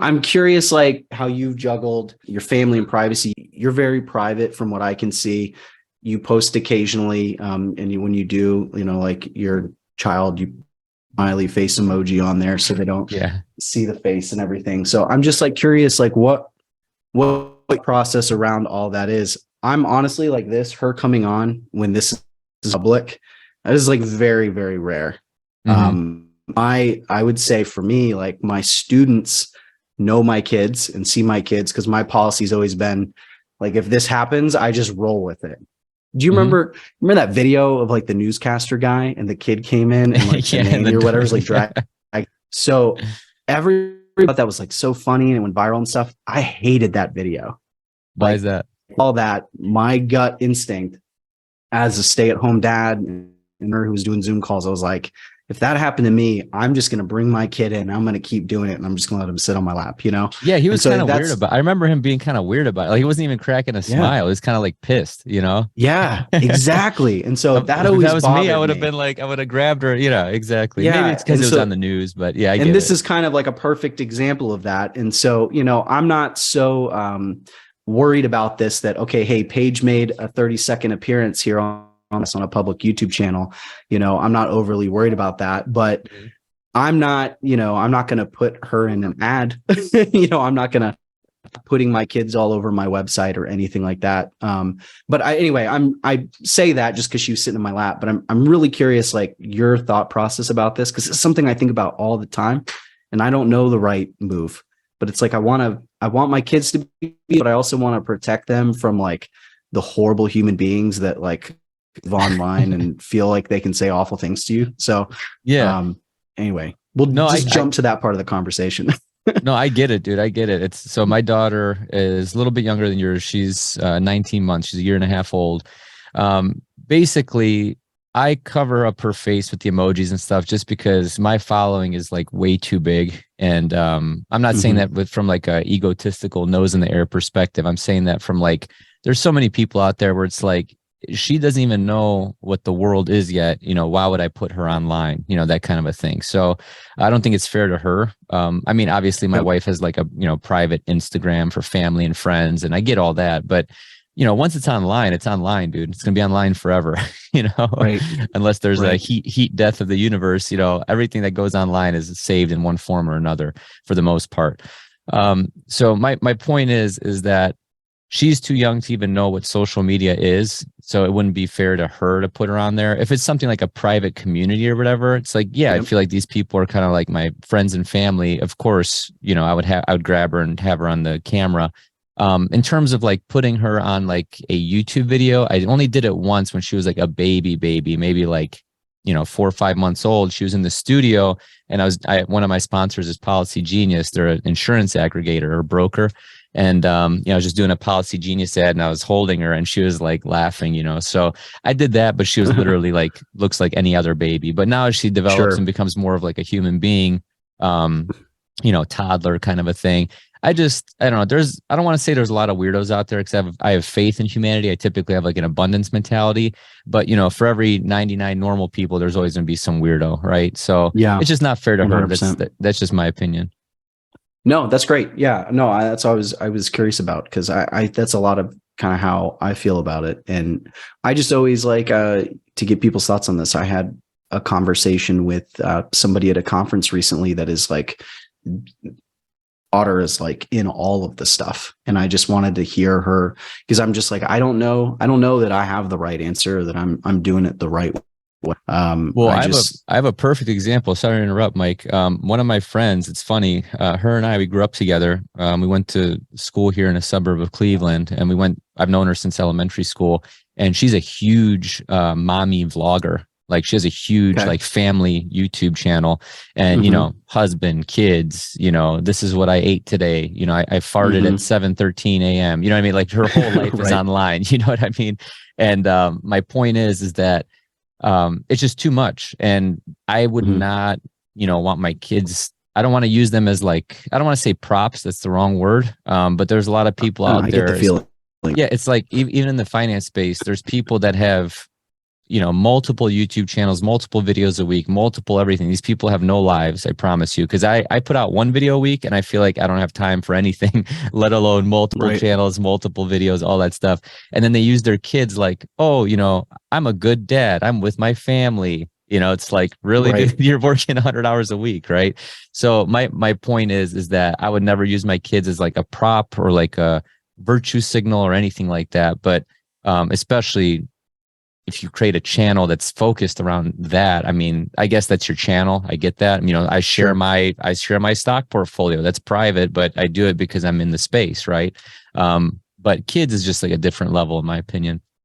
I'm curious, like how you've juggled your family and privacy. You're very private from what I can see. You post occasionally, and when you do, like your child, you smiley face emoji on there so they don't Yeah. see the face and everything. So I'm just like curious, like what process around all that is. I'm honestly like this, her coming on when this is public, that is like very, very rare. Hmm. I would say for me, like my students know my kids and see my kids because my policy's always been like if this happens, I just roll with it. Do you Hmm. remember that video of like the newscaster guy and the kid came in and like the Yeah. nanny or whatever was like Yeah. drag. So everybody thought that was like so funny and it went viral and stuff. I hated that video. Why is Like that? all that, my gut instinct as a stay-at-home dad and her who was doing Zoom calls, I was like, if that happened to me, I'm just going to bring my kid in. I'm going to keep doing it, and I'm just going to let him sit on my lap, Yeah, he And was so kind of weird that's about. I remember him being kind of weird about it. Like he wasn't even cracking a yeah, smile. He was kind of like pissed, you know. yeah, exactly. And so that If that always was me, I bothered would have me. been like, I would have grabbed her. You know, exactly. Maybe it's Yeah, because it was on the news, but yeah, I and get this it. is kind of like a perfect example of that. And so I'm not so worried about this. That okay, hey, Paige made a 30-second appearance here on a public YouTube channel. I'm not overly worried about that, but Mhm. I'm not going to put her in an ad. I'm not going to putting my kids all over my website or anything like that. But anyway, I say that just because she was sitting in my lap, but I'm really curious, like your thought process about this, because it's something I think about all the time, and I don't know the right move. But it's like I want my kids to be, but I also want to protect them from like the horrible human beings that like live online and feel like they can say awful things to you. So Yeah. um, anyway, we'll No, just jump to that part of the conversation. no, I get it, dude. I get it. It's so my daughter is a little bit younger than yours. She's 19 months. She's a year and a half old. Basically, I cover up her face with the emojis and stuff just because my following is like way too big. And I'm not saying that Mhm. with from like a egotistical nose in the air perspective. I'm saying that from like there's so many people out there where it's like she doesn't even know what the world is yet. You know, why would I put her online? You know, that kind of a thing. So I don't think it's fair to her. I mean, obviously, my Yep. wife has like a private Instagram for family and friends, and I get all that. But once it's online, dude. It's gonna be online forever. You know, Right. unless there's a Right. heat death of the universe. Everything that goes online is saved in one form or another for the most part. So my point is that she's too young to even know what social media is. So it wouldn't be fair to her to put her on there. If it's something like a private community or whatever, it's like, yeah, I Yep. feel like these people are kind of like my friends and family. Of course, I would grab her and have her on the camera. In terms of like putting her on like a YouTube video, I only did it once when she was like a baby, maybe like, 4 or 5 months old. She was in the studio and one of my sponsors is Policy Genius. They're an insurance aggregator or broker. And I was just doing a Policy Genius ad and I was holding her and she was like laughing. So I did that, but she was literally like looks like any other baby. But now as she develops and Sure. becomes more of like a human being, um, toddler kind of a thing. I don't know. I don't want to say there's a lot of weirdos out there because I have faith in humanity. I typically have like an abundance mentality, but for every 99 normal people, there's always going to be some weirdo, right? So Yeah. it's just not fair to her. That's 100%. that's just my opinion. No, that's great. Yeah. No, that's all I was curious about because I that's a lot of kind of how I feel about it. And I just always like to get people's thoughts on this. I had a conversation with somebody at a conference recently that is like daughter is like in all of the stuff. And I just wanted to hear her because I'm just like, I don't know that I have the right answer, that I'm doing it the right way. Well, I I have a just I have a perfect example. Sorry to interrupt, Mike. One of my friends, it's funny, her and I, we grew up together. We went to school here in a suburb of Cleveland, and I've known her since elementary school, and she's a huge mommy vlogger. Like she has a huge okay. like family YouTube channel, and Hmm. husband, kids. This is what I ate today. I farted at Hmm. 7:13 a.m. You know what I mean? Like her whole life is Right. online. You know what I mean? And my point is that it's just too much. And I would Hmm. not, want my kids. I don't want to use them as like, I don't want to say props. That's the wrong word. But there's a lot of people out I get the there. feeling. Yeah. It's like even in the finance space, there's people that have multiple YouTube channels, multiple videos a week, multiple everything. These people have no lives, I promise you. Because I put out one video a week and I feel like I don't have time for anything, let alone multiple channels, multiple videos, all that stuff. And then they use their kids like, oh, I'm a good dad. I'm with my family. It's like, really, dude, you're working 100 hours a week, right? So my point is that I would never use my kids as like a prop or like a virtue signal or anything like that. But especially if you create a channel that's focused around that, I mean, I guess that's your channel. I get that. I share my stock portfolio. That's private, but I do it because I'm in the space, right? But kids is just like a different level, in my opinion.